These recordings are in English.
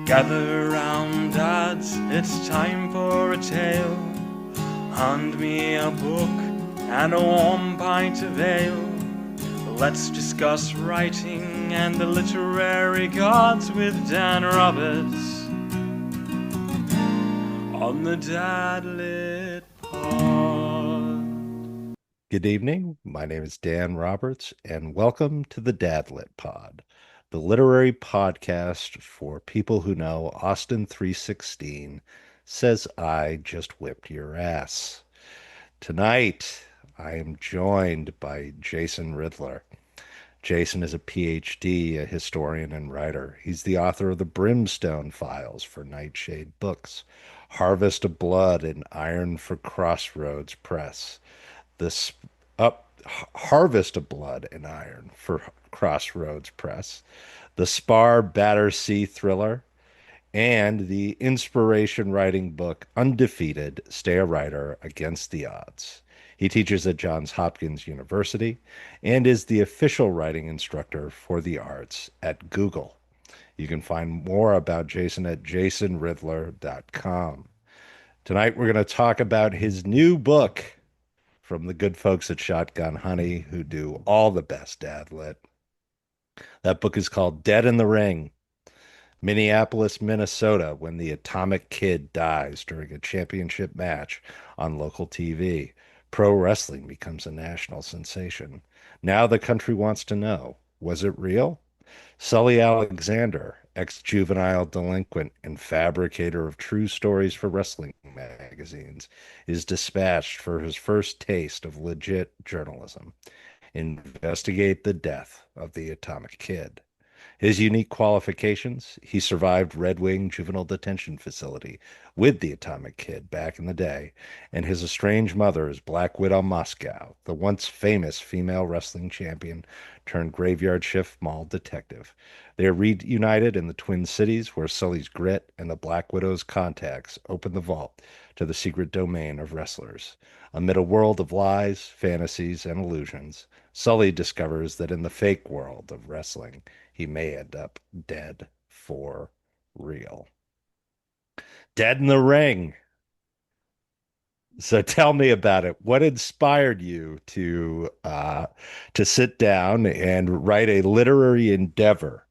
Gather round, dads, it's time for a tale. Hand me a book and a warm pint of ale. Let's discuss writing and the literary gods with Dan Roberts on the Dad Lit Pod. Good evening. My name is Dan Roberts, and welcome to the Dad Lit Pod, the literary podcast for people who know Austin 316 says I just whipped your ass. Tonight, I am joined by Jason Ridler. Jason is a PhD, a historian and writer. He's the author of the Brimstone Files for Nightshade Books, Harvest of Blood and Iron for Crossroads Press, the Harvest of Blood and Iron for Crossroads Press, the Spar Battersea Thriller, and the inspiration writing book Undefeated, Stay a Writer Against the Odds. He teaches at Johns Hopkins University and is the official writing instructor for the arts at Google. You can find more about Jason at jasonridler.com. Tonight, we're going to talk about his new book from the good folks at Shotgun Honey, who do all the best dad lit. That book is called Dead in the Ring. Minneapolis, Minnesota, when the Atomic Kid dies during a championship match on local TV. Pro wrestling becomes a national sensation. Now the country wants to know, was it real? Sully Alexander, ex-juvenile delinquent and fabricator of true stories for wrestling magazines, is dispatched for his first taste of legit journalism. Investigate the death of the Atomic Kid. His unique qualifications: he survived Red Wing Juvenile Detention Facility with the Atomic Kid back in the day, and his estranged mother is Black Widow Moscow, the once famous female wrestling champion turned graveyard shift mall detective. They are reunited in the Twin Cities, where Sully's grit and the Black Widow's contacts open the vault to the secret domain of wrestlers. Amid a world of lies, fantasies, and illusions, Sully discovers that in the fake world of wrestling, he may end up dead for real. Dead in the Ring. So tell me about it. What inspired you to sit down and write a literary endeavor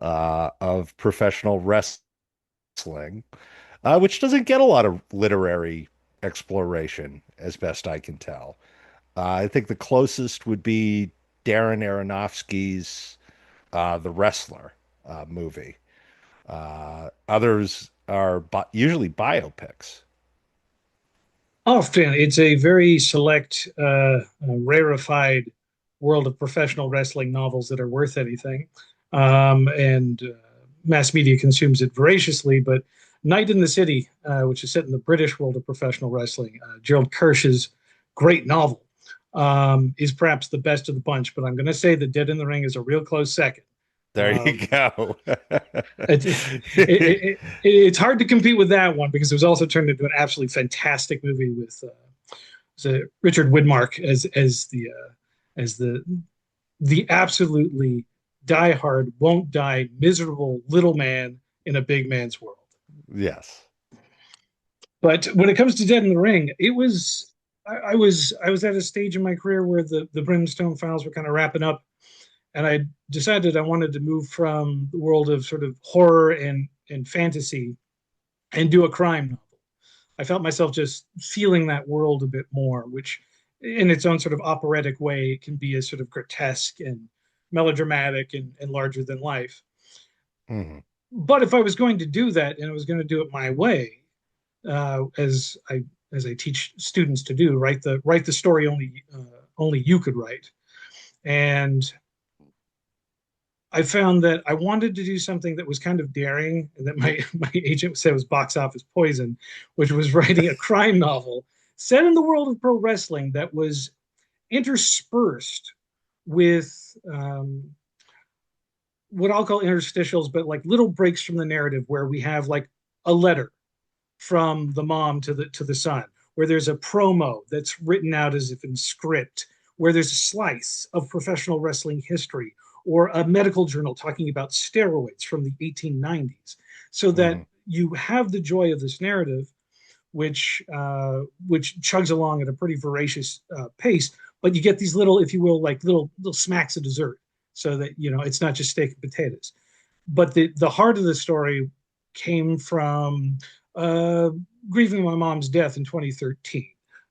of professional wrestling, which doesn't get a lot of literary exploration, as best I can tell. I think the closest would be Darren Aronofsky's The Wrestler movie. Others are usually biopics. Often, it's a very select, rarefied world of professional wrestling novels that are worth anything. And mass media consumes it voraciously. But Night in the City, which is set in the British world of professional wrestling, Gerald Kirsch's great novel, is perhaps the best of the bunch. But I'm going to say that Dead in the Ring is a real close second. There you go. It's hard to compete with that one because it was also turned into an absolutely fantastic movie with Richard Widmark as the absolutely diehard, won't die, miserable little man in a big man's world. Yes. But when it comes to Dead in the Ring, I was at a stage in my career where the Brimstone Files were kind of wrapping up. And I decided I wanted to move from the world of sort of horror and fantasy and do a crime novel. I felt myself just feeling that world a bit more, which in its own sort of operatic way can be as sort of grotesque and melodramatic and larger than life. Mm-hmm. But if I was going to do that and I was going to do it my way, as I teach students to do, write the story only you could write. And I found that I wanted to do something that was kind of daring, and that my agent said was box office poison, which was writing a crime novel set in the world of pro wrestling that was interspersed with what I'll call interstitials, but like little breaks from the narrative where we have like a letter from the mom to the son, where there's a promo that's written out as if in script, where there's a slice of professional wrestling history, or a medical journal talking about steroids from the 1890s, so that Mhm. you have the joy of this narrative, which chugs along at a pretty voracious pace, but you get these little, if you will, like little smacks of dessert, so that it's not just steak and potatoes. But the heart of the story came from uh, grieving my mom's death in 2013.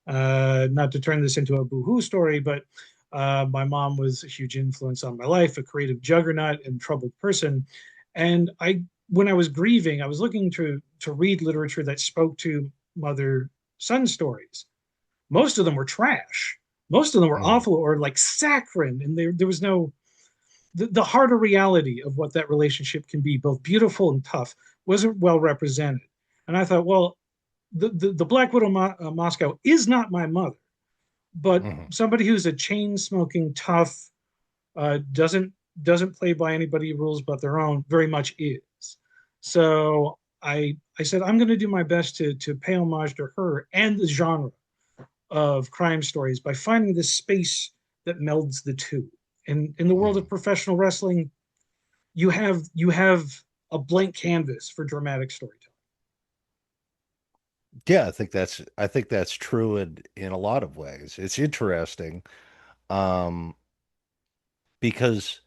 Not to turn this into a boohoo story, but my mom was a huge influence on my life, a creative juggernaut and troubled person. And when I was grieving, I was looking to read literature that spoke to mother son stories. Most of them were trash. Most of them were Mhm. awful or like saccharine, and there was no the harder reality of what that relationship can be, both beautiful and tough, wasn't well represented. And I thought, well, the Black Widow Moscow is not my mother, but Mhm. somebody who's a chain smoking tough, doesn't play by anybody rules but their own, very much is. So I said I'm going to do my best to pay homage to her and the genre of crime stories by finding this space that melds the two. And in the world of Mhm. professional wrestling, you have a blank canvas for dramatic storytelling. Yeah, I think that's true in a lot of ways. It's interesting, um, because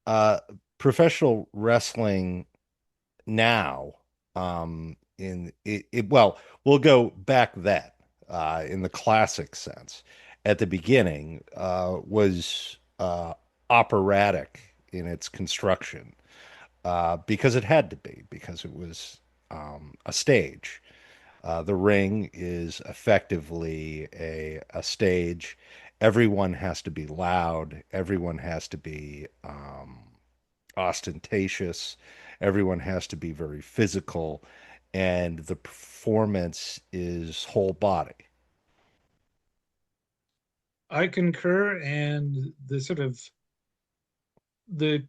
uh, professional wrestling now, well, we'll go back then, in the classic sense. At the beginning, was operatic in its construction, because it had to be, because it was a stage. The ring is effectively a stage. Everyone has to be loud. Everyone has to be ostentatious. Everyone has to be very physical, and the performance is whole body. I concur, and the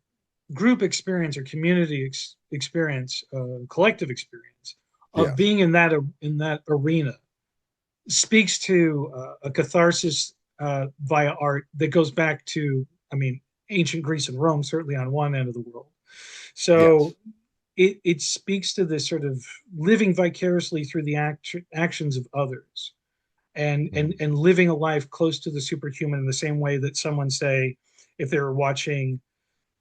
group experience or community experience, collective experience of Yes. being in that arena speaks to a catharsis via art that goes back to, I mean, ancient Greece and Rome, certainly on one end of the world. Yes. So it speaks to this sort of living vicariously through the actions of others, and and Mhm. and living a life close to the superhuman in the same way that someone, say, if they were watching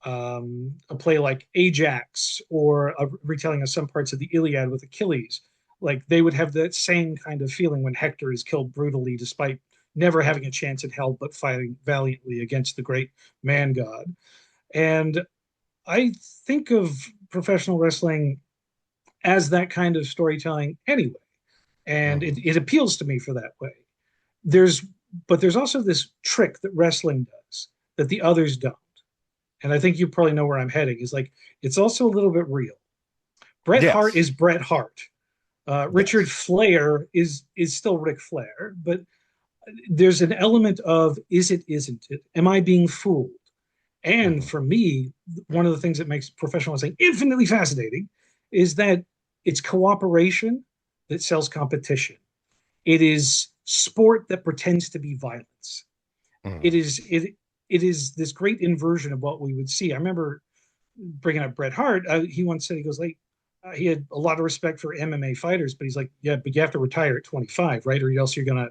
a play like Ajax or a retelling of some parts of the Iliad with Achilles, like they would have that same kind of feeling when Hector is killed brutally, despite never having a chance in hell, but fighting valiantly against the great man god. And I think of professional wrestling as that kind of storytelling anyway, and it, Mhm. it appeals to me for that way. There's but there's also this trick that wrestling does that the others don't, and I think you probably know where I'm heading. Is like it's also a little bit real. Bret Hart Yes. is Bret Hart. Richard Yes. Flair is still Ric Flair, but there's an element of is it, isn't it? Am I being fooled? And Mhm. for me, one of the things that makes professional wrestling infinitely fascinating is that it's cooperation that sells competition. It is sport that pretends to be violence. It Mhm. is it it is this great inversion of what we would see. I remember bringing up Bret Hart. He once said, he goes like, he had a lot of respect for MMA fighters, but he's like, yeah, but you have to retire at 25, right? Or else you're gonna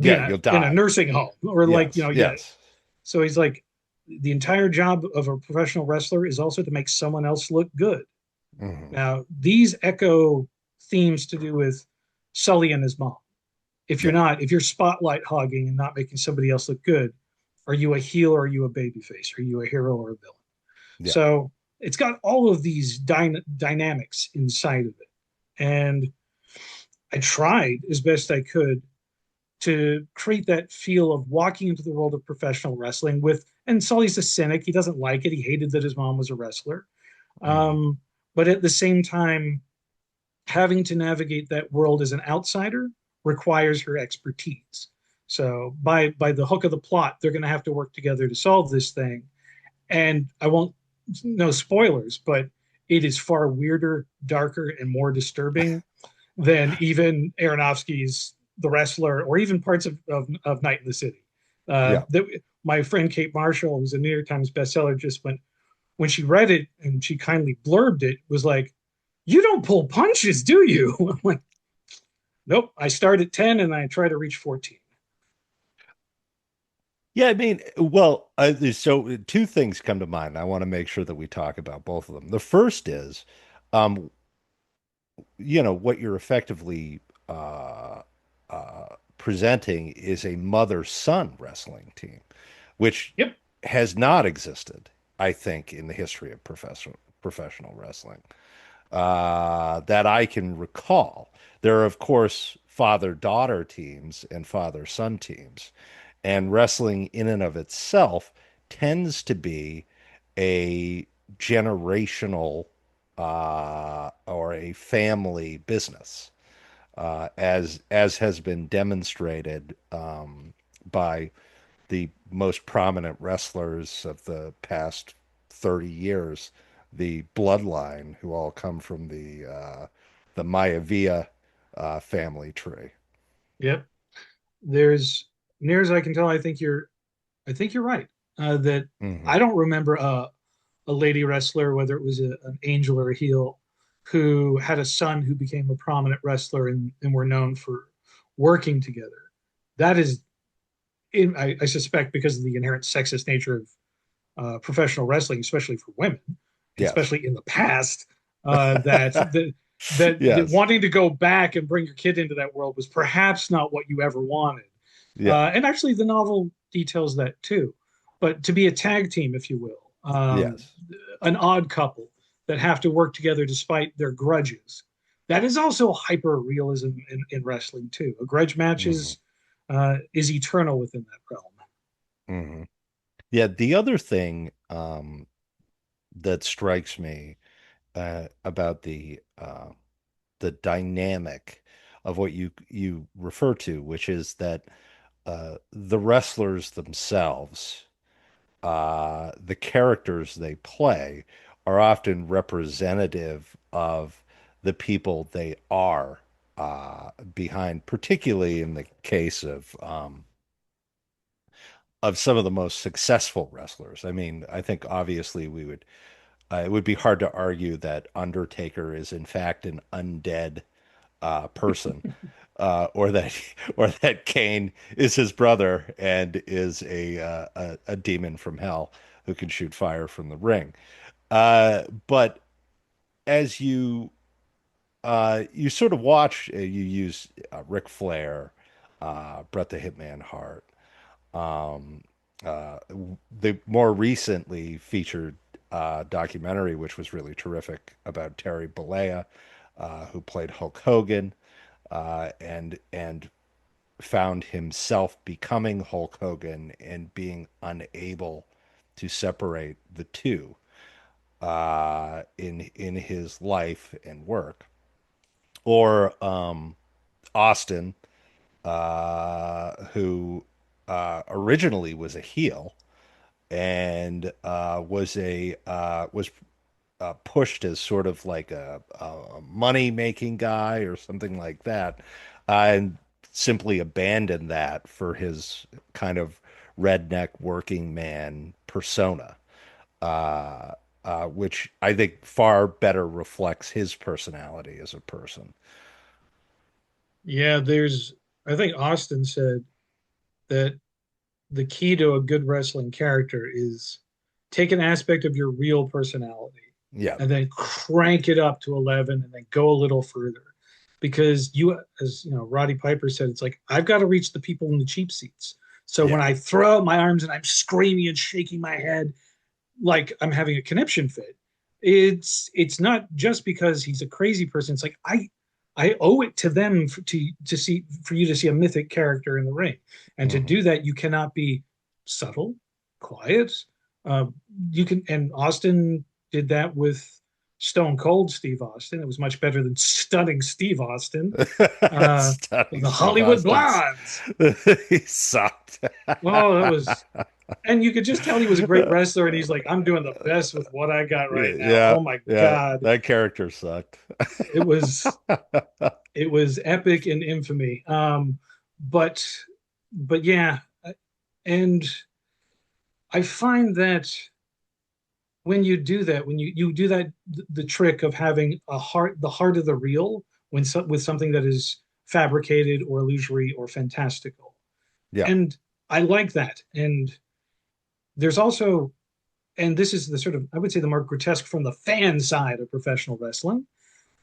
be Yeah, in a you'll in a die. nursing home, or like, Yes. yeah. Yes. So he's like, the entire job of a professional wrestler is also to make someone else look good. Mhm. Now, these echo themes to do with Sully and his mom. Yeah. If you're spotlight hogging and not making somebody else look good, are you a heel or are you a babyface? Are you a hero or a villain? Yeah. So it's got all of these dynamics inside of it. And I tried as best I could to create that feel of walking into the world of professional wrestling with, and Sully's a cynic. He doesn't like it. He hated that his mom was a wrestler. Mhm. Um, but at the same time, having to navigate that world as an outsider requires her expertise. So by the hook of the plot, they're going to have to work together to solve this thing. And I won't, no spoilers, but it is far weirder, darker, and more disturbing than even Aronofsky's The Wrestler or even parts of Night in the City. Yeah. That my friend Kate Marshall, who's a New York Times bestseller, just went when she read it and she kindly blurbed it, was like, "You don't pull punches, do you?" I'm like, "Nope. I start at 10 and I try to reach 14." Yeah, I mean, well, so two things come to mind. I want to make sure that we talk about both of them. The first is, um, what you're effectively uh, uh, presenting is a mother-son wrestling team, which Yep. has not existed, I think, in the history of professional wrestling that I can recall. There are, of course, father-daughter teams and father-son teams, and wrestling in and of itself tends to be a generational or a family business, as has been demonstrated by the most prominent wrestlers of the past 30 years, the bloodline, who all come from the Maivia family tree. Yep. There's near as I can tell, I think you're right. That I Hmm. don't remember a lady wrestler, whether it was an angel or a heel, who had a son who became a prominent wrestler and were known for working together. That is, I suspect, because of the inherent sexist nature of professional wrestling, especially for women, and Yes. especially in the past, that Yes. wanting to go back and bring your kid into that world was perhaps not what you ever wanted. Yeah. And actually, the novel details that too. But to be a tag team, if you will, Yes. an odd couple that have to work together despite their grudges. That is also hyper realism in wrestling too. A grudge match Hmm. is eternal within that realm. Hmm. Yeah. The other thing that strikes me about the dynamic of what you refer to, which is that the wrestlers themselves, the characters they play, are often representative of the people they are behind, particularly in the case of some of the most successful wrestlers. I mean, I think obviously it would be hard to argue that Undertaker is in fact an undead person, or that or that Kane is his brother and is a demon from hell who can shoot fire from the ring. But as you sort of watch, you use Ric Flair, Bret the Hitman Hart. Um, the more recently featured documentary, which was really terrific, about Terry Bollea, who played Hulk Hogan, and found himself becoming Hulk Hogan and being unable to separate the two in his life and work. Or Austin, who originally was a heel and was pushed as sort of like a money making guy or something like that, and simply abandoned that for his kind of redneck working man persona, uh, which I think far better reflects his personality as a person. Yeah, I think Austin said that the key to a good wrestling character is take an aspect of your real personality Yeah, and then crank it up to 11 and then go a little further. Because as you know, Roddy Piper said, it's like, I've got to reach the people in the cheap seats. So when yeah. I throw out my arms and I'm screaming and shaking my head like I'm having a conniption fit, it's not just because he's a crazy person. It's like I owe it to them to see for you to see a mythic character in the ring, and to Hmm. do that you cannot be subtle, quiet. Uh, you can, and Austin did that with Stone Cold Steve Austin. It was much better than stunning Steve Austin. Uh, Stunning the Steve Hollywood Austin's Blondes. he sucked. Oh, that was, and you could just tell he was a great wrestler, and he's like, I'm doing the best with what I got right now. Yeah, Oh my yeah, God. that character sucked. It was it was epic in infamy. But yeah, and I find that when you do that, when you do that, the trick of having a heart, the heart of the real, with something that is fabricated or illusory or fantastical, Yeah. and I like that. And there's also, and this is the sort of, I would say, the more grotesque from the fan side of professional wrestling,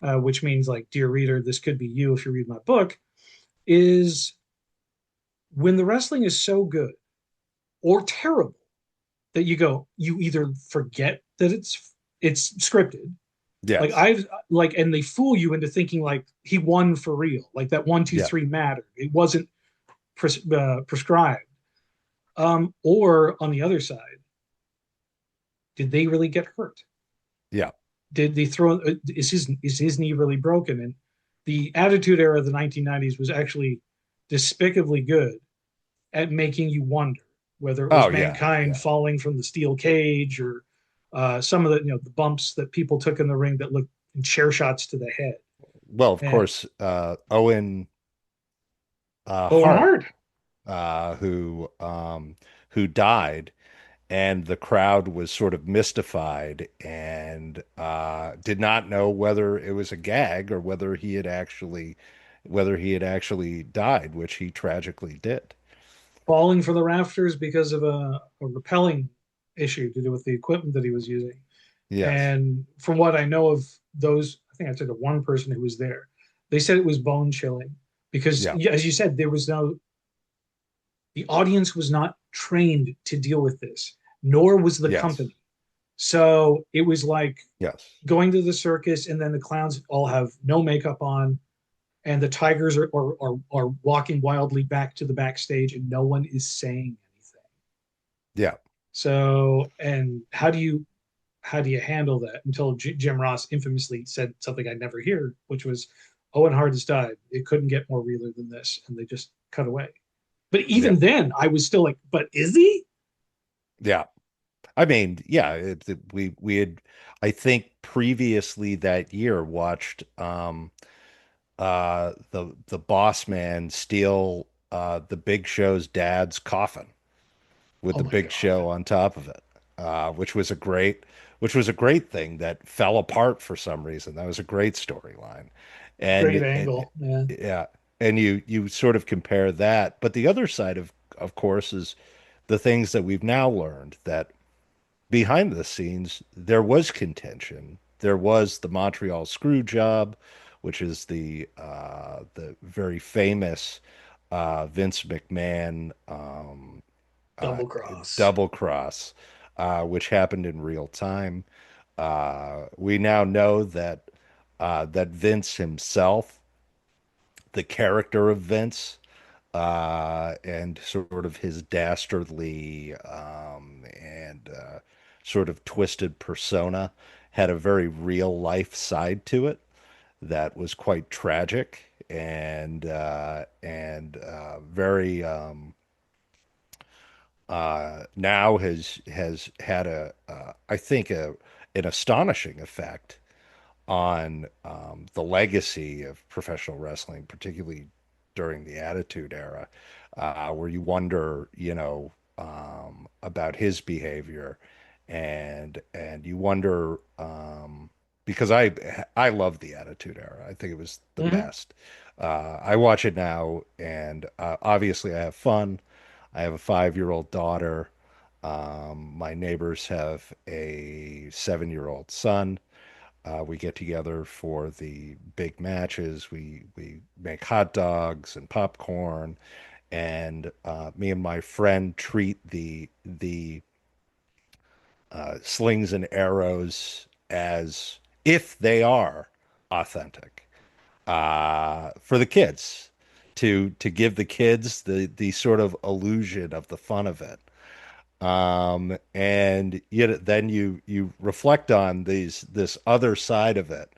which means like, dear reader, this could be you if you read my book, is when the wrestling is so good or terrible that you either forget that it's scripted, like Yes. I've like, and they fool you into thinking like he won for real, like that one, two, Yeah. three mattered. It wasn't prescribed. Or on the other side, did they really get hurt? Yeah. Did they throw? Is his knee really broken? And the Attitude Era of the 1990s was actually despicably good at making you wonder whether it Oh was yeah. Mankind Yeah. falling from the steel cage, or some of the the bumps that people took in the ring that looked in chair shots to the head. Well, of And course, Owen Owen Hart, Hart uh, who um, who died, and the crowd was sort of mystified and did not know whether it was a gag or whether he had actually died, which he tragically did. falling from the rafters because of a repelling issue to do with the equipment that he was using. Yes. And from what I know of those, I think I took a one person who was there. They said it was bone chilling because, Yeah. yeah, as you said, there was no, the audience was not trained to deal with this, nor was the Yes. company. So it was like Yes. going to the circus, and then the clowns all have no makeup on, and the tigers are walking wildly back to the backstage, and no one is saying anything. Yeah. So, and how do you handle that until Jim Ross infamously said something I never hear, which was, Owen Hart has died. It couldn't get more realer than this. And they just cut away. But Yeah. even then, I was still like, but is he? Yeah. I mean, yeah, we had, I think, previously that year watched the boss man steal the Big Show's dad's coffin with Oh the my Big God. Show on top of it, which was a great thing that fell apart for some reason. That was a great storyline, Great and angle. Yeah. yeah, and you sort of compare that, but the other side of course is the things that we've now learned that behind the scenes, there was contention. There was the Montreal screw job, which is the very famous Vince McMahon uh, Double cross. double cross, which happened in real time. We now know that Vince himself, the character of Vince, and sort of his dastardly and sort of twisted persona had a very real life side to it that was quite tragic and very now has had I think an astonishing effect on the legacy of professional wrestling, particularly during the Attitude Era, where you wonder, about his behavior, and you wonder because I love the Attitude Era. I think it was the Mm-hmm. best. I watch it now, and obviously I have fun. I have a 5-year-old daughter. My neighbors have a 7-year-old son. We get together for the big matches. We make hot dogs and popcorn, and me and my friend treat the slings and arrows as if they are authentic for the kids to give the kids the sort of illusion of the fun of it. And yet then you reflect on this other side of it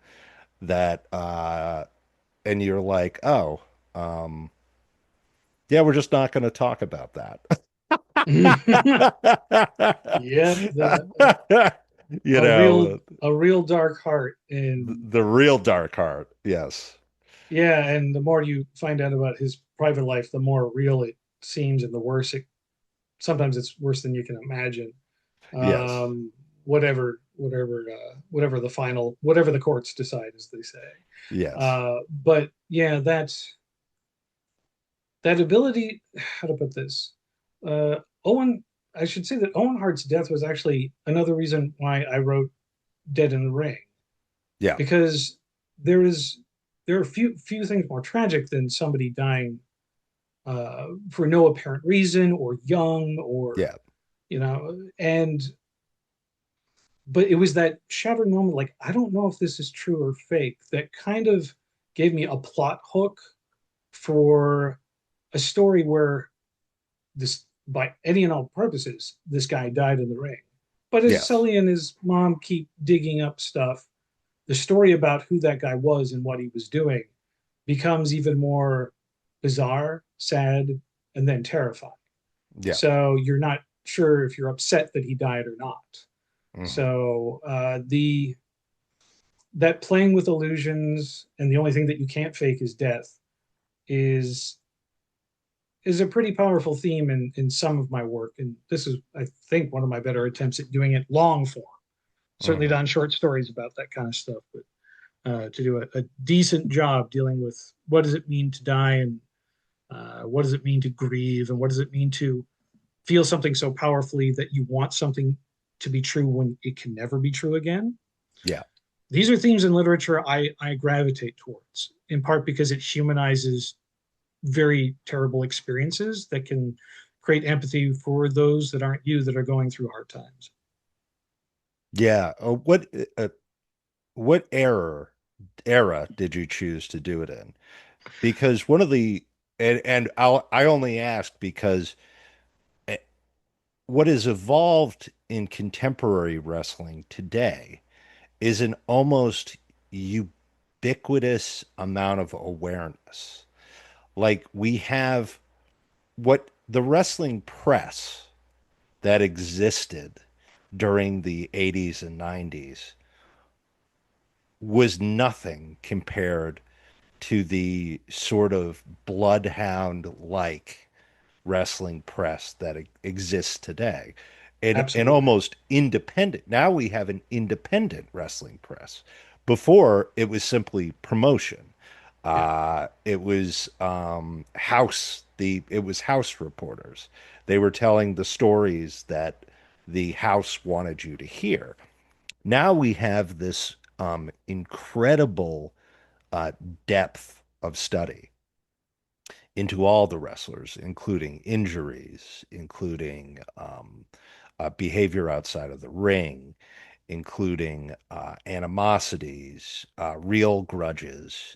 that and you're like, oh, um, yeah, we're just not going to talk about that. Yep. You A real know, a real dark heart. And the real dark heart. Yes. yeah, and the more you find out about his private life, the more real it seems, and the worse it sometimes it's worse than you can imagine. Yes. Whatever the final, whatever the courts decide, as they say. Yes. But yeah, that ability, how to put this, Owen, I should say that Owen Hart's death was actually another reason why I wrote Dead in the Ring, Yeah. because there is there are few things more tragic than somebody dying for no apparent reason or young or Yeah. and but it was that shattering moment, like, I don't know if this is true or fake, that kind of gave me a plot hook for a story where this, by any and all purposes, this guy died in the ring. But as Yes. Sully and his mom keep digging up stuff, the story about who that guy was and what he was doing becomes even more bizarre, sad, and then terrifying. Yeah. So you're not sure if you're upset that he died or not. Hmm. So the that playing with illusions and the only thing that you can't fake is death is is a pretty powerful theme in some of my work. And this is, I think, one of my better attempts at doing it long form. Certainly Hmm. done short stories about that kind of stuff, but to do a decent job dealing with what does it mean to die, and what does it mean to grieve, and what does it mean to feel something so powerfully that you want something to be true when it can never be true again. Yeah. These are themes in literature I gravitate towards, in part because it humanizes very terrible experiences that can create empathy for those that aren't you, that are going through hard times. Yeah. What era did you choose to do it in? Because one of the and I only ask because eh, what has evolved in contemporary wrestling today is an almost ubiquitous amount of awareness. Like we have what the wrestling press that existed during the 80s and 90s was nothing compared to the sort of bloodhound like wrestling press that exists today. And Absolutely. almost independent. Now we have an independent wrestling press. Before it was simply promotion. Yeah. It was it was house reporters. They were telling the stories that the house wanted you to hear. Now we have this incredible uh, depth of study into all the wrestlers, including injuries, including behavior outside of the ring, including animosities, real grudges,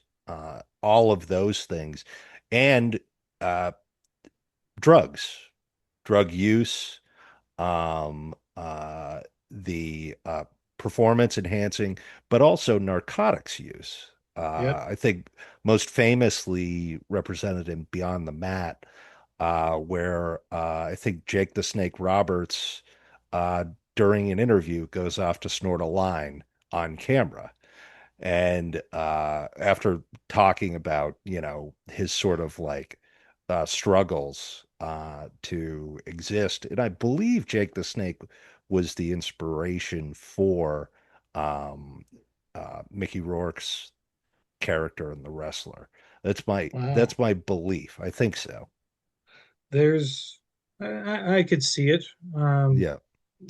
all of those things, and uh, drugs, drug use, the performance enhancing, but also narcotics use. Yep. I think most famously represented in Beyond the Mat, where I think Jake the Snake Roberts, uh, during an interview, goes off to snort a line on camera. And after talking about, his sort of like struggles to exist, and I believe Jake the Snake was the inspiration for um, Mickey Rourke's character in The Wrestler. Wow. That's my belief. I think so. There's, I could see it. Yeah.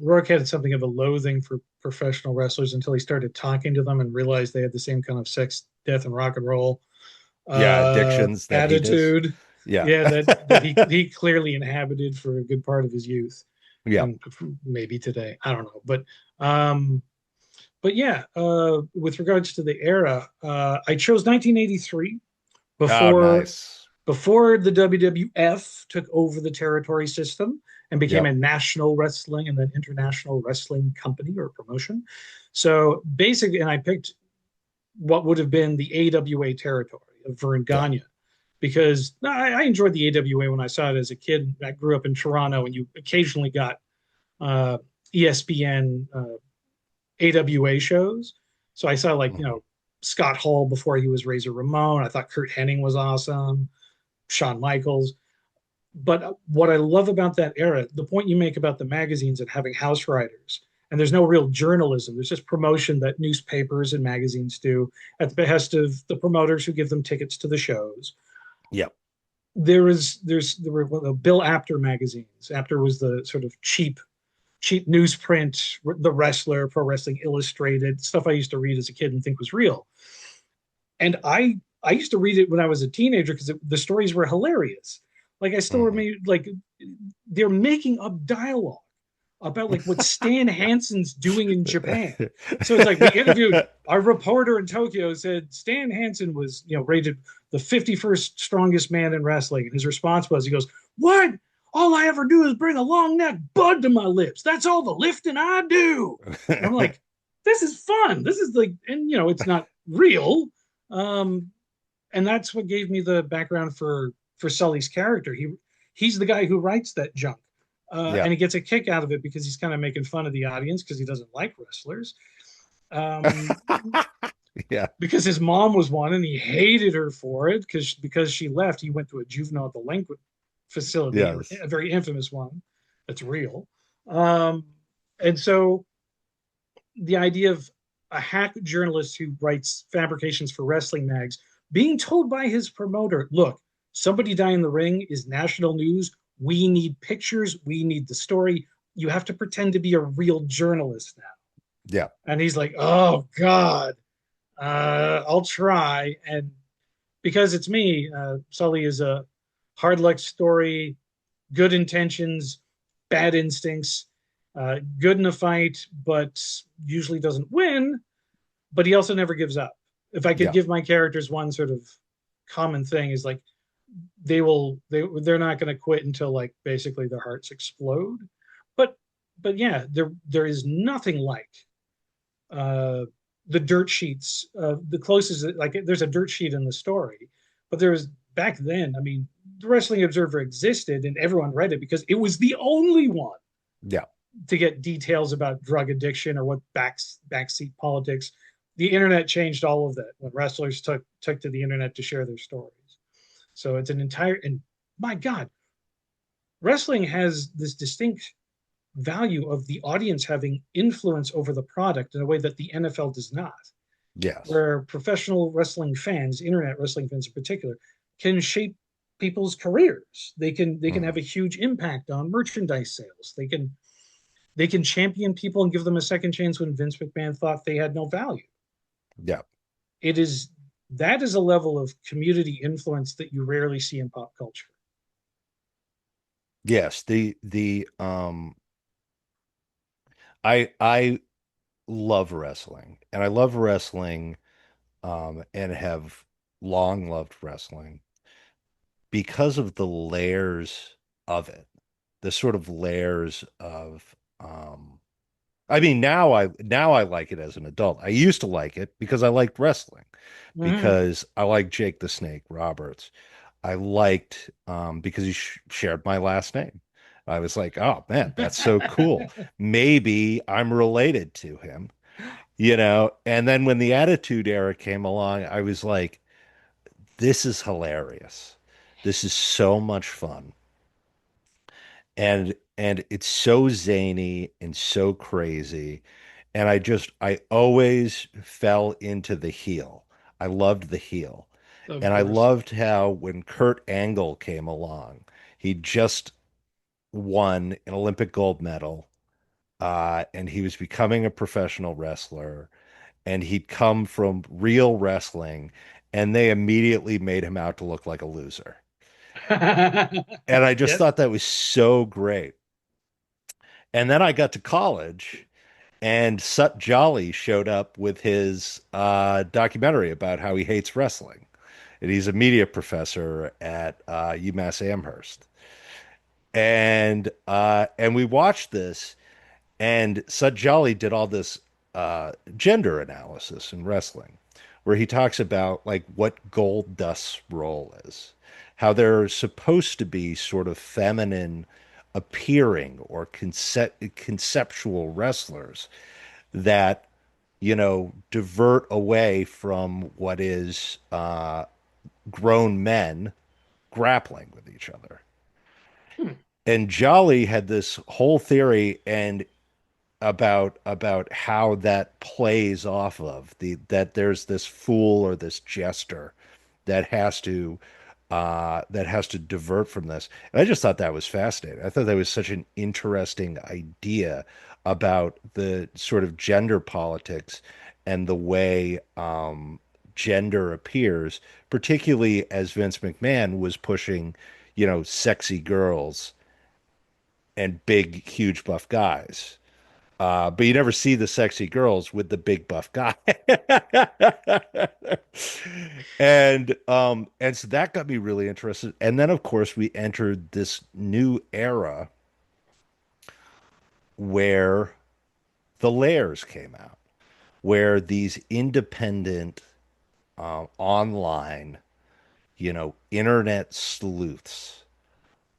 Rourke had something of a loathing for professional wrestlers until he started talking to them and realized they had the same kind of sex, death, and rock and roll Yeah, addictions that he does. attitude. Yeah. Yeah, that he clearly inhabited for a good part of his youth, Yeah. and maybe today. I don't know, but yeah. With regards to the era, I chose 1983 Oh, before nice. before the WWF took over the territory system and became a Yep. national wrestling and then international wrestling company or promotion. So basically, and I picked what would have been the AWA territory of Vern Yeah. Gagne, because I enjoyed the AWA when I saw it as a kid. I grew up in Toronto, and you occasionally got uh, ESPN AWA shows. So I saw, like, Mhm. Scott Hall before he was Razor Ramon. I thought Kurt Hennig was awesome. Shawn Michaels. But what I love about that era, the point you make about the magazines and having house writers, and there's no real journalism. There's just promotion that newspapers and magazines do at the behest of the promoters who give them tickets to the shows. Yeah. There were Bill Apter magazines. Apter was the sort of cheap newsprint, the Wrestler, Pro Wrestling Illustrated, stuff I used to read as a kid and think was real. And I used to read it when I was a teenager because the stories were hilarious. Like I still Mhm. remember, like they're making up dialogue about like what Stan Hansen's doing in Japan. So it's like we interviewed our reporter in Tokyo said Stan Hansen was, rated the 51st strongest man in wrestling. And his response was, he goes, "What? All I ever do is bring a long neck bud to my lips. That's all the lifting I do." And I'm like, this is fun. This is like, and it's not real. Um, and that's what gave me the background for Sully's character. He's the guy who writes that junk, Yeah. and he gets a kick out of it because he's kind of making fun of the audience because he doesn't like wrestlers. Um, Yeah. because his mom was one, and he hated her for it because she left. He went to a juvenile delinquent facility, Yes. a very infamous one that's real. Um, and so the idea of a hack journalist who writes fabrications for wrestling mags being told by his promoter, "Look, somebody dying in the ring is national news. We need pictures. We need the story. You have to pretend to be a real journalist now." Yeah. And he's like, "Oh God, I'll try." And because it's me, Sully is a hard luck story, good intentions, bad instincts, good in a fight, but usually doesn't win. But he also never gives up. If I could Yeah. give my characters one sort of common thing, is like they're not going to quit until like basically their hearts explode. But yeah, there is nothing like uh, the dirt sheets. The closest, like there's a dirt sheet in the story, but there was back then. I mean, the Wrestling Observer existed, and everyone read it because it was the only one Yeah. to get details about drug addiction or what backseat politics. The internet changed all of that when wrestlers took to the internet to share their stories. So it's an entire, and my God, wrestling has this distinct value of the audience having influence over the product in a way that the NFL does not, Yes. where professional wrestling fans, internet wrestling fans in particular, can shape people's careers. They can have Mhm. a huge impact on merchandise sales. They can champion people and give them a second chance when Vince McMahon thought they had no value. Yeah. It is that is a level of community influence that you rarely see in pop culture. Yes. The I love wrestling, and I love wrestling and have long loved wrestling because of the layers of it, the sort of layers of I mean, now I like it as an adult. I used to like it because I liked wrestling, Mm-hmm. because I liked Jake the Snake Roberts. I liked because he shared my last name. I was like, oh man, that's so cool. Maybe I'm related to him, you know? And then when the Attitude Era came along, I was like, this is hilarious. This is so much fun. And it's so zany and so crazy. And I always fell into the heel. I loved the heel. Of And I course. loved how when Kurt Angle came along, he just won an Olympic gold medal, and he was becoming a professional wrestler, and he'd come from real wrestling, and they immediately made him out to look like a loser. And I just Yep. thought that was so great. And then I got to college, and Sut Jolly showed up with his documentary about how he hates wrestling. And he's a media professor at UMass Amherst. And we watched this, and Sut Jolly did all this gender analysis in wrestling, where he talks about like what Gold Dust's role is, how they're supposed to be sort of feminine appearing or conceptual wrestlers that, divert away from what is grown men grappling with each other. Hmm. And Jolly had this whole theory and about how that plays off of the that there's this fool or this jester that has to divert from this. And I just thought that was fascinating. I thought that was such an interesting idea about the sort of gender politics and the way gender appears, particularly as Vince McMahon was pushing, sexy girls and big, huge buff guys. But you never see the sexy girls with the big buff guy. And so that got me really interested. And then of course we entered this new era where the layers came out, where these independent online, internet sleuths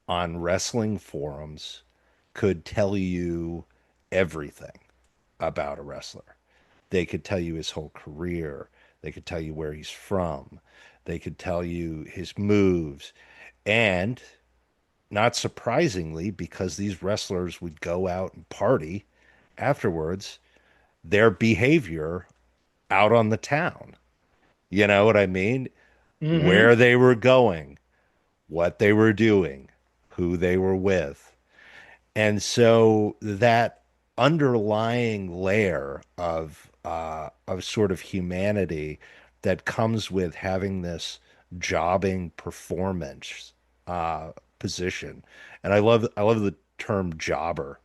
on wrestling forums could tell you everything about a wrestler. They could tell you his whole career. They could tell you where he's from. They could tell you his moves. And not surprisingly, because these wrestlers would go out and party afterwards, their behavior out on the town. You know what I mean? Hmm. Where they were going, what they were doing, who they were with. And so that underlying layer of sort of humanity that comes with having this jobbing performance position. And I love the term jobber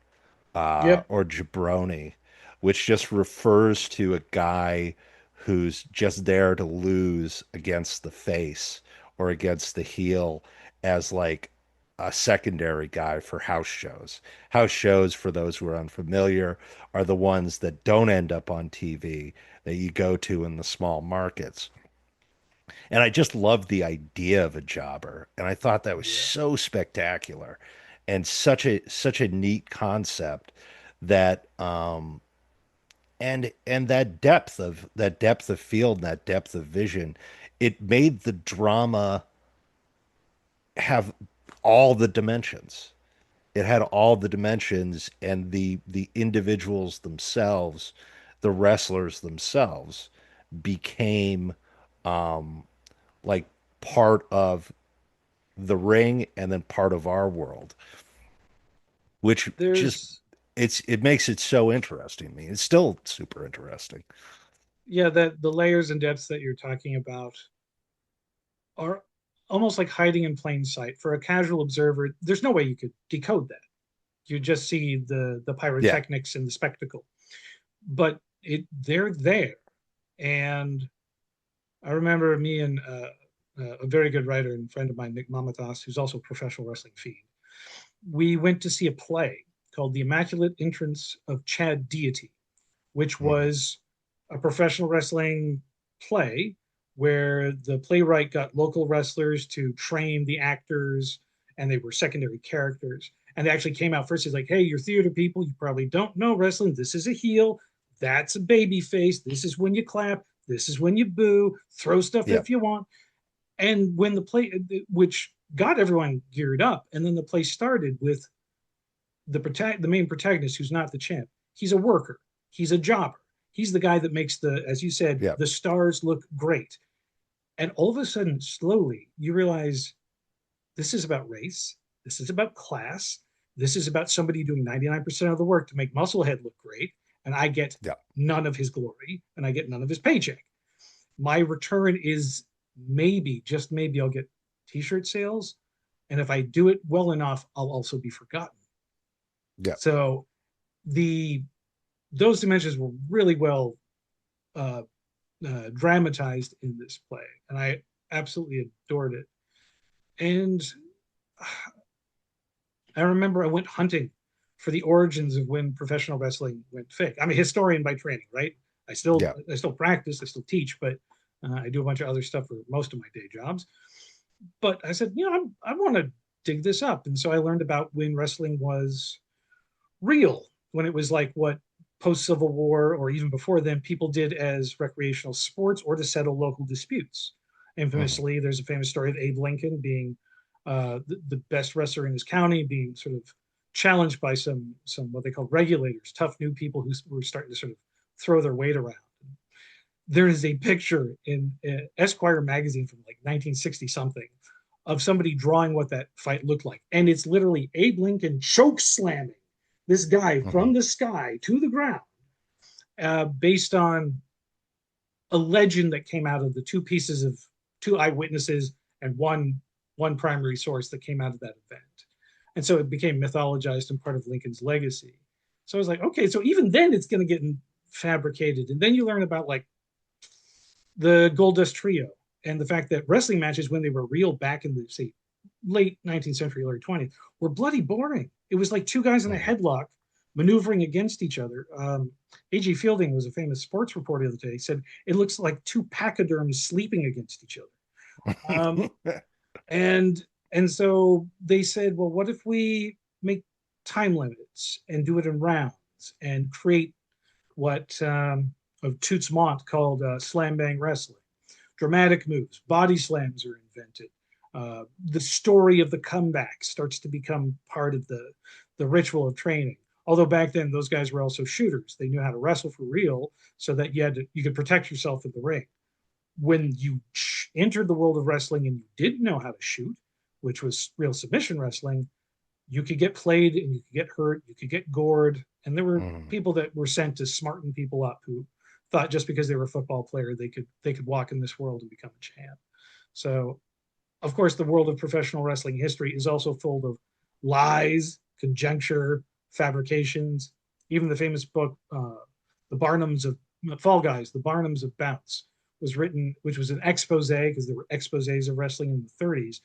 Yep. or jabroni, which just refers to a guy who's just there to lose against the face or against the heel as like a secondary guy for house shows. House shows, for those who are unfamiliar, are the ones that don't end up on TV that you go to in the small markets. And I just loved the idea of a jobber. And I thought that was Yeah. so spectacular and such a neat concept that and that depth of field and that depth of vision, it made the drama have all the dimensions. It had all the dimensions and the individuals themselves, the wrestlers themselves became like part of the ring and then part of our world, which just There's, it makes it so interesting to me. It's still super interesting. yeah, that the layers and depths that you're talking about are almost like hiding in plain sight. For a casual observer, there's no way you could decode that. You just see the Yeah. pyrotechnics and the spectacle, but they're there. And I remember me and a very good writer and friend of mine, Nick Mamathas, who's also a professional wrestling fiend. We went to see a play called The Immaculate Entrance of Chad Deity, which Hmm. was a professional wrestling play where the playwright got local wrestlers to train the actors and they were secondary characters. And they actually came out first. He's like, hey, you're theater people. You probably don't know wrestling. This is a heel. That's a baby face. This is when you clap. This is when you boo. Throw stuff Yeah. if you want. And when the play, which got everyone geared up, and then the play started with the main protagonist, who's not the champ. He's a worker. He's a jobber. He's the guy that makes the, as you said, Yeah. the stars look great. And all of a sudden, slowly, you realize this is about race. This is about class. This is about somebody doing 99% of the work to make Musclehead look great. And I get Yeah. none of his glory and I get none of his paycheck. My return is maybe, just maybe, I'll get t shirt sales. And if I do it well enough, I'll also be forgotten. Yeah. So the those dimensions were really well uh, dramatized in this play, and I absolutely adored it. And I remember I went hunting for the origins of when professional wrestling went fake. I'm a historian by training, right? I still Yeah. I still practice, I still teach, but I do a bunch of other stuff for most of my day jobs. But I said, I want to dig this up, and so I learned about when wrestling was real, when it was like what post Civil War or even before then people did as recreational sports or to settle local disputes. Hmm. Infamously, there's a famous story of Abe Lincoln being the best wrestler in his county being sort of challenged by some what they call regulators, tough new people who were starting to sort of throw their weight around. There is a picture in Esquire magazine from like 1960 something of somebody drawing what that fight looked like, and it's literally Abe Lincoln choke slamming this guy Mhm. from the sky to the ground, based on a legend that came out of the two eyewitnesses and one primary source that came out of that event. And so it became mythologized and part of Lincoln's legacy. So I was like, okay, so even then it's going to get fabricated. And then you learn about like the Goldust Trio and the fact that wrestling matches, when they were real back in the, say, late 19th century, early 20th, were bloody boring. It was like two guys in a Mhm. headlock maneuvering against each other. A.G. Fielding was a famous sports reporter the other day. He said it looks like two pachyderms sleeping against each other. Um, and and so they said, well, what if we make time limits and do it in rounds and create what of Toots Mondt called slam bang wrestling. Dramatic moves, body slams are invented. The story of the comeback starts to become part of the ritual of training. Although back then those guys were also shooters, they knew how to wrestle for real, so that you could protect yourself in the ring. When you entered the world of wrestling and you didn't know how to shoot, which was real submission wrestling, you could get played and you could get hurt, you could get gored, and there were Mhm. people that were sent to smarten people up who thought just because they were a football player they could walk in this world and become a champ. So, of course, the world of professional wrestling history is also full of lies, conjecture, fabrications. Even the famous book, "The Barnums of Fall Guys," "The Barnums of Bounce," was written, which was an expose because there were exposés of wrestling in the 30s.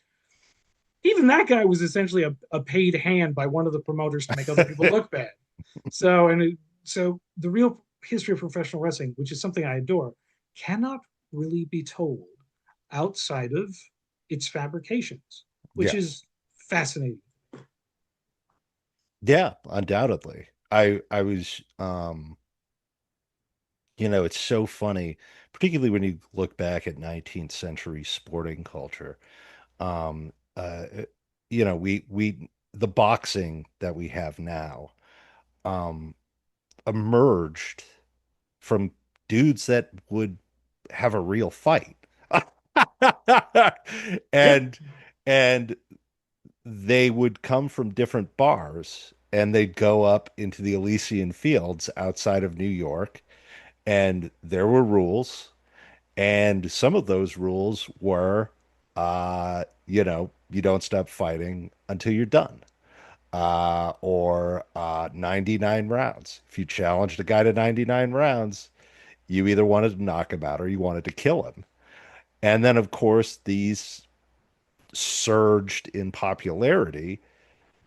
Even that guy was essentially a paid hand by one of the promoters to make other people look bad. So the real history of professional wrestling, which is something I adore, cannot really be told outside of its fabrications, which Yes. is fascinating. Yeah, undoubtedly. I was it's so funny, particularly when you look back at 19th century sporting culture. Um we the boxing that we have now um emerged from dudes that would have a real fight. Yeah. and and they would come from different bars and they'd go up into the Elysian fields outside of New York, and there were rules, and some of those rules were you don't stop fighting until you're done. Or 99 rounds. If you challenged a guy to 99 rounds, you either wanted to knock him out or you wanted to kill him. And then, of course, these surged in popularity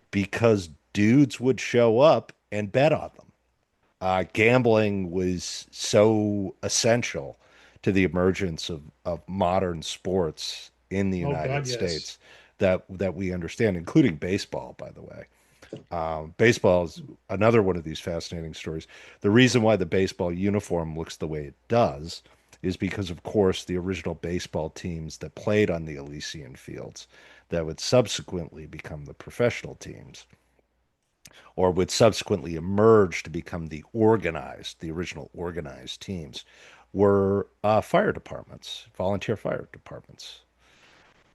because dudes would show up and bet on them. Gambling was so essential to the emergence of modern sports in the Oh United God, yes. States that we understand, including baseball, by the way. Baseball is another one of these fascinating stories. The reason why the baseball uniform looks the way it does is because, of course, the original baseball teams that played on the Elysian fields that would subsequently become the professional teams or would subsequently emerge to become the original organized teams were fire departments, volunteer fire departments.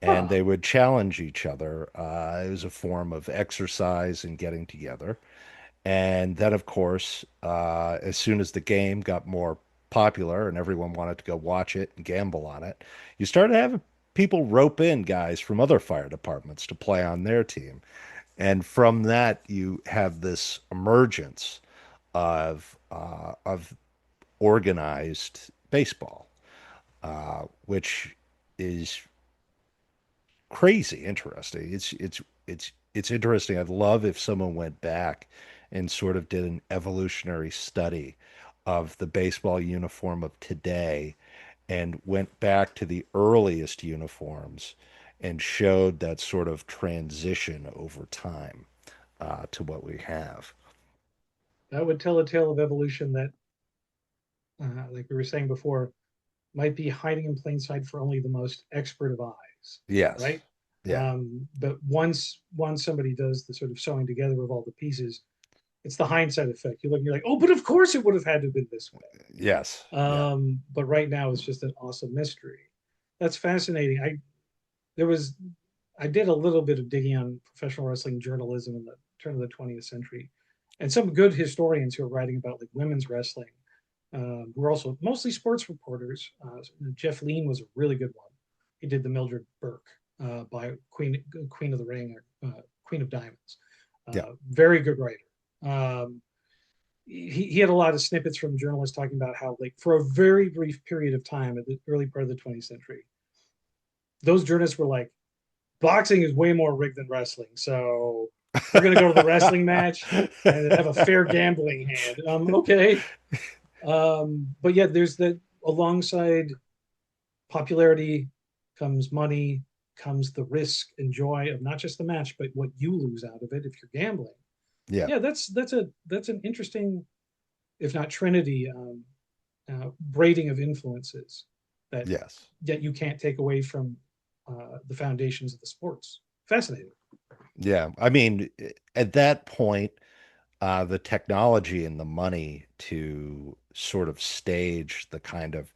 And Huh. they would challenge each other. It was a form of exercise and getting together. And then, of course, as soon as the game got more popular and everyone wanted to go watch it and gamble on it, you started having people rope in guys from other fire departments to play on their team. And from that, you have this emergence of organized baseball, which is crazy interesting. It's interesting. I'd love if someone went back and sort of did an evolutionary study of the baseball uniform of today and went back to the earliest uniforms and showed that sort of transition over time to what we have. That would tell a tale of evolution that, like we were saying before, might be hiding in plain sight for only the most expert of eyes, Yes. right? Yeah. But once somebody does the sort of sewing together of all the pieces, it's the hindsight effect. You look, and you're like, oh, but of course it would have had to have been this way. Yes. Yeah. But right now it's just an awesome mystery. That's fascinating. There was I did a little bit of digging on professional wrestling journalism in the turn of the 20th century, and some good historians who are writing about like women's wrestling, who are also mostly sports reporters. Jeff Lean was a really good one. He did the Mildred Burke by Queen of the Ring or Queen of Diamonds. Yeah. Very good writer. Um, he had a lot of snippets from journalists talking about how, like, for a very brief period of time at the early part of the 20th century, those journalists were like, boxing is way more rigged than wrestling. So we're going to go to the wrestling match and have a fair gambling hand. Okay. But yeah, there's that alongside popularity comes money, comes the risk and joy of not just the match, but what you lose out of it if you're gambling. Yeah. Yeah, that's an interesting, if not trinity, braiding of influences that Yes. yet you can't take away from the foundations of the sports. Fascinating. Yeah. I mean, at that point, the technology and the money to sort of stage the kind of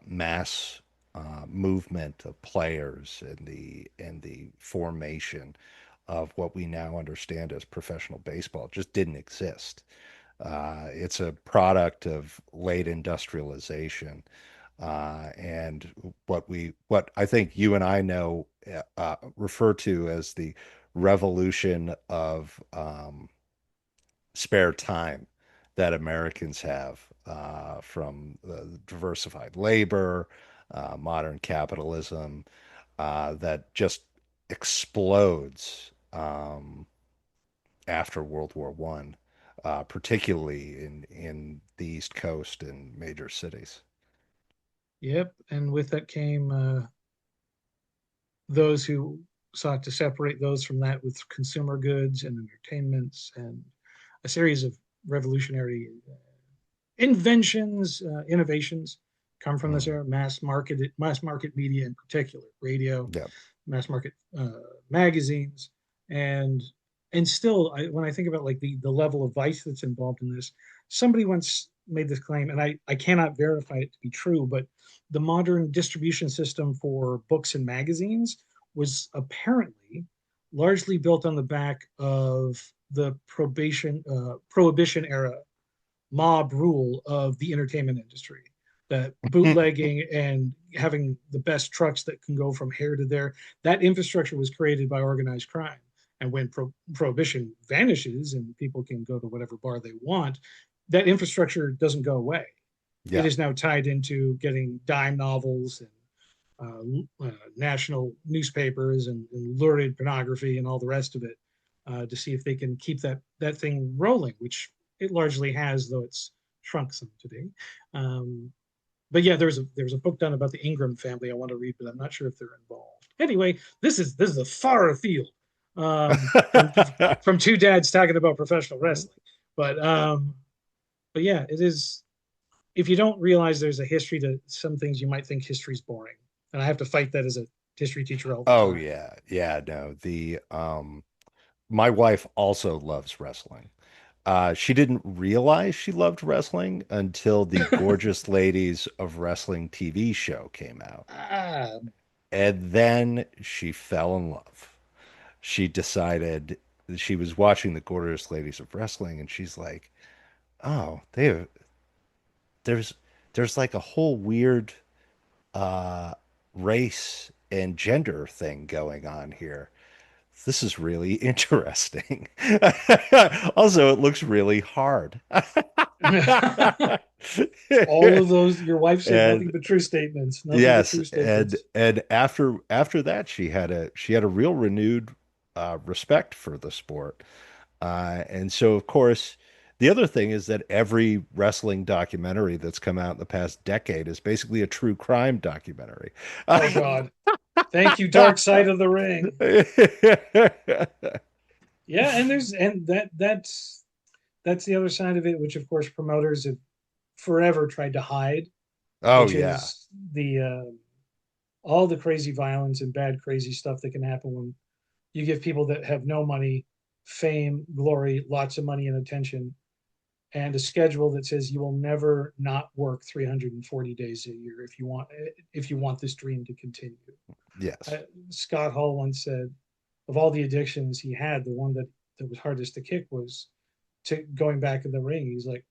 mass movement of players and the formation of what we now understand as professional baseball just didn't exist. It's a product of late industrialization, and what I think you and I know refer to as the revolution of spare time that Americans have from diversified labor, modern capitalism, that just explodes after World War One, particularly in the East Coast and major cities. Yep. And with that came those who sought to separate those from that with consumer goods and entertainments and a series of revolutionary inventions, innovations come from this Mhm. era. Mass market media in particular, radio, Yeah. mass market magazines, and still, when I think about like the level of vice that's involved in this, somebody once made this claim, and I cannot verify it to be true, but the modern distribution system for books and magazines was apparently largely built on the back of the prohibition era mob rule of the entertainment industry, that bootlegging and having the best trucks that can go from here to there, that infrastructure was created by organized crime. And when prohibition vanishes and people can go to whatever bar they want, that infrastructure doesn't go away. It Yeah. is now tied into getting dime novels and national newspapers and lurid pornography and all the rest of it, to see if they can keep that thing rolling, which it largely has, though it's shrunk some today. Um, but yeah, there's a book done about the Ingram family I want to read, but I'm not sure if they're involved. Anyway, this is a far afield from two dads talking about professional wrestling. But yeah, it is. If you don't realize there's a history to some things, you might think history's boring, and I have to fight that as a history teacher all the Oh time. yeah. Yeah, no. The my wife also loves wrestling. She didn't realize she loved wrestling until the Gorgeous Ladies of Wrestling TV show came out. Ah, And then she fell in love. She decided she was watching the Gorgeous Ladies of Wrestling and she's like, "Oh, there's there's like a whole weird uh race and gender thing going on here. This is really interesting." Also, it looks really hard. all of those, your wife said nothing And but true statements, nothing but yes, true and statements. after that, she had a real renewed respect for the sport. And so, of course, the other thing is that every wrestling documentary that's come out in the past decade is basically a true crime documentary. Oh God, thank you, dark side of the ring. Yeah, and that's the other side of it, which of course promoters have forever tried to hide, Oh which yeah. is the all the crazy violence and bad, crazy stuff that can happen when you give people that have no money, fame, glory, lots of money and attention, and a schedule that says you will never not work 340 days a year if you want this dream to continue. Yes. Scott Hall once said, of all the addictions he had, the one that was hardest to kick was to going back in the ring. He's like,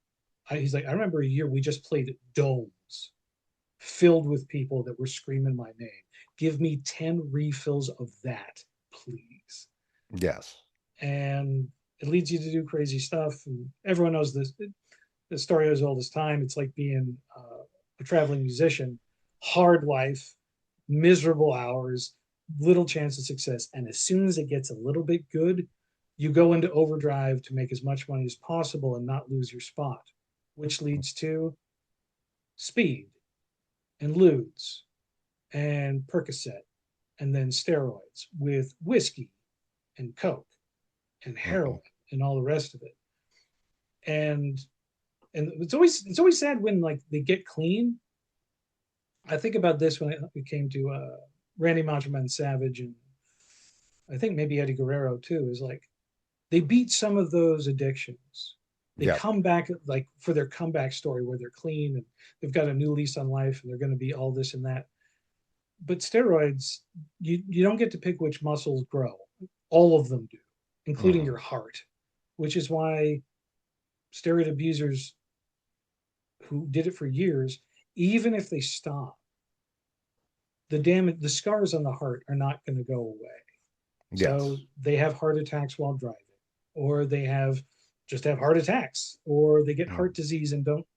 I remember a year we just played domes filled with people that were screaming my name. Give me 10 refills of that, please. Yes. And it leads you to do crazy stuff. And everyone knows this. The story as old as time. It's like being a traveling musician, hard life, miserable hours, little chance of success. And as soon as it gets a little bit good, you go into overdrive to make as much money as possible and not lose your spot, which leads to speed and ludes and Percocet and then steroids with whiskey and coke and Hmm. heroin and all the rest of it. And it's always sad when like they get clean. I think about this when it came to Randy Macho Man Savage and I think maybe Eddie Guerrero too. Is like they beat some of those addictions. They Yep. come back like for their comeback story where they're clean and they've got a new lease on life and they're going to be all this and that. But steroids, you don't get to pick which muscles grow. All of them do, including Hmm. your heart, which is why steroid abusers who did it for years, even if they stop, the scars on the heart are not going to go away. So Yes. they have heart attacks while driving, or they have heart attacks, or they get Mm. heart disease and don't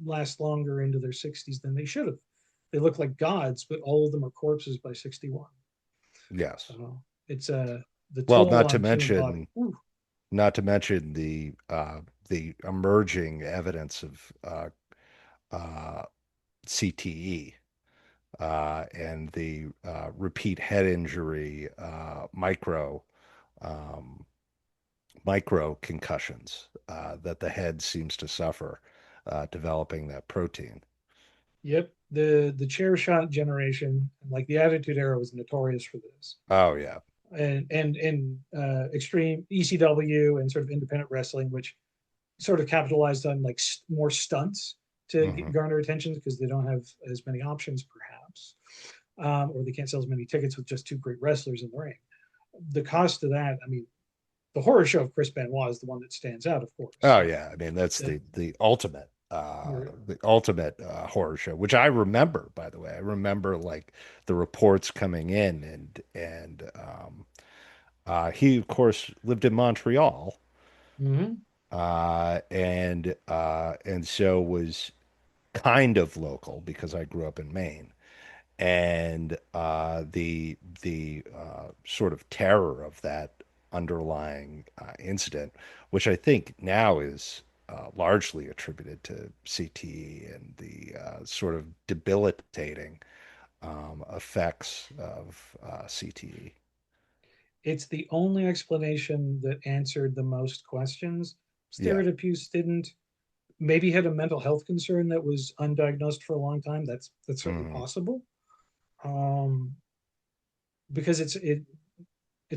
last longer into their 60s than they should have. They look like gods, but all of them are corpses by 61. Yes. So it's the Well, toll on human body. Ooh, not to mention the emerging evidence of uh, CTE and the repeat head injury, um, micro concussions that the head seems to suffer, developing that protein. yep. The chair shot generation, like the Attitude Era, was notorious for this. Oh yeah. And extreme ECW and sort of independent wrestling, which sort of capitalized on like more stunts to Hmm. garner attention because they don't have as many options, perhaps, or they can't sell as many tickets with just two great wrestlers in the ring. The cost of that, I mean, the horror show of Chris Benoit is the one that stands out, of course. Oh yeah. I mean, that's That where the ultimate horror show, which I remember, by the way. I remember like the reports coming in and he of course lived in Montreal mm-hmm. and so was kind of local because I grew up in Maine. And the sort of terror of that underlying incident, which I think now is largely attributed to CTE and the sort of debilitating effects of CTE. It's the only explanation that answered the most questions. Yeah. Steroid abuse didn't. Maybe had a mental health concern that was undiagnosed for a long time. That's certainly Hmm. possible. Um, because it's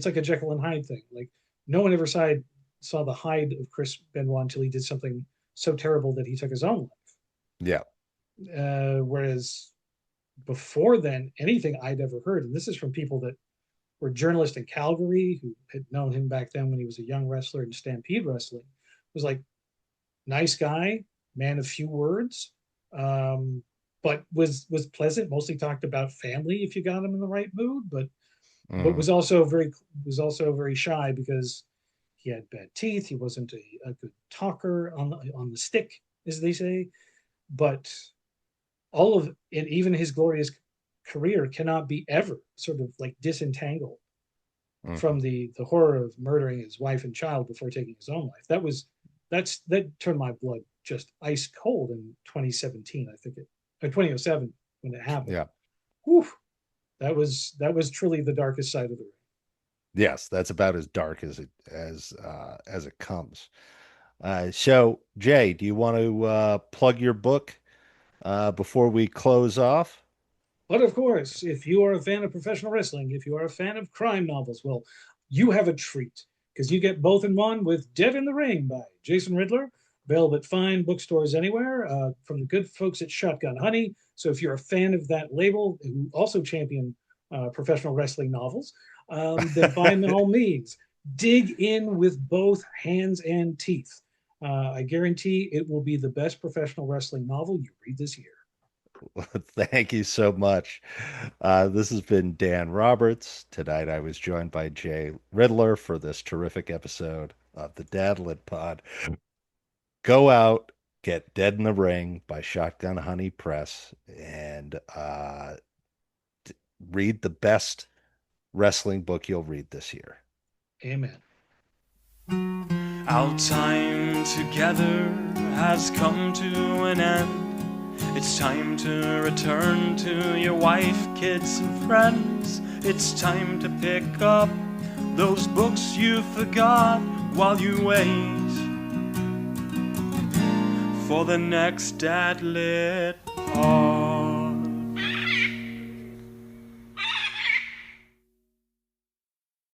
like a Jekyll and Hyde thing. Like no one ever saw the Hyde of Chris Benoit until he did something so terrible that he took his own Yeah. life. Whereas before then, anything I'd ever heard, and this is from people that were journalists in Calgary who had known him back then when he was a young wrestler in Stampede Wrestling, was like nice guy, man of few words, but was pleasant. Mostly talked about family if you got him in the right mood, but Hmm. was also very shy because he had bad teeth. He wasn't a good talker on the stick, as they say. But all of and even his glorious career cannot be ever sort of like disentangled Hmm. from the horror of murdering his wife and child before taking his own life. That turned my blood just ice cold in 2017. I think it or 2007 when it happened. Yeah. Whew, that was truly the darkest side of the ring. Yes, that's about as dark as it comes. So, Jay, do you want to plug your book before we close off? But of course, if you are a fan of professional wrestling, if you are a fan of crime novels, well, you have a treat because you get both in one with Dead in the Ring by Jason Ridler, available at fine bookstores anywhere from the good folks at Shotgun Honey. So if you're a fan of that label, who also champion professional wrestling novels, then by all means, dig in with both hands and teeth. I guarantee it will be the best professional wrestling novel you read this year. Thank you so much. This has been Dan Roberts. Tonight I was joined by Jay Ridler for this terrific episode of the Dadlit Pod. Go out, get Dead in the Ring by Shotgun Honey Press, and read the best wrestling book you'll read this year. Amen. Our time together has come to an end. It's time to return to your wife, kids, and friends. It's time to pick up those books you forgot while you wait for the next Dadlit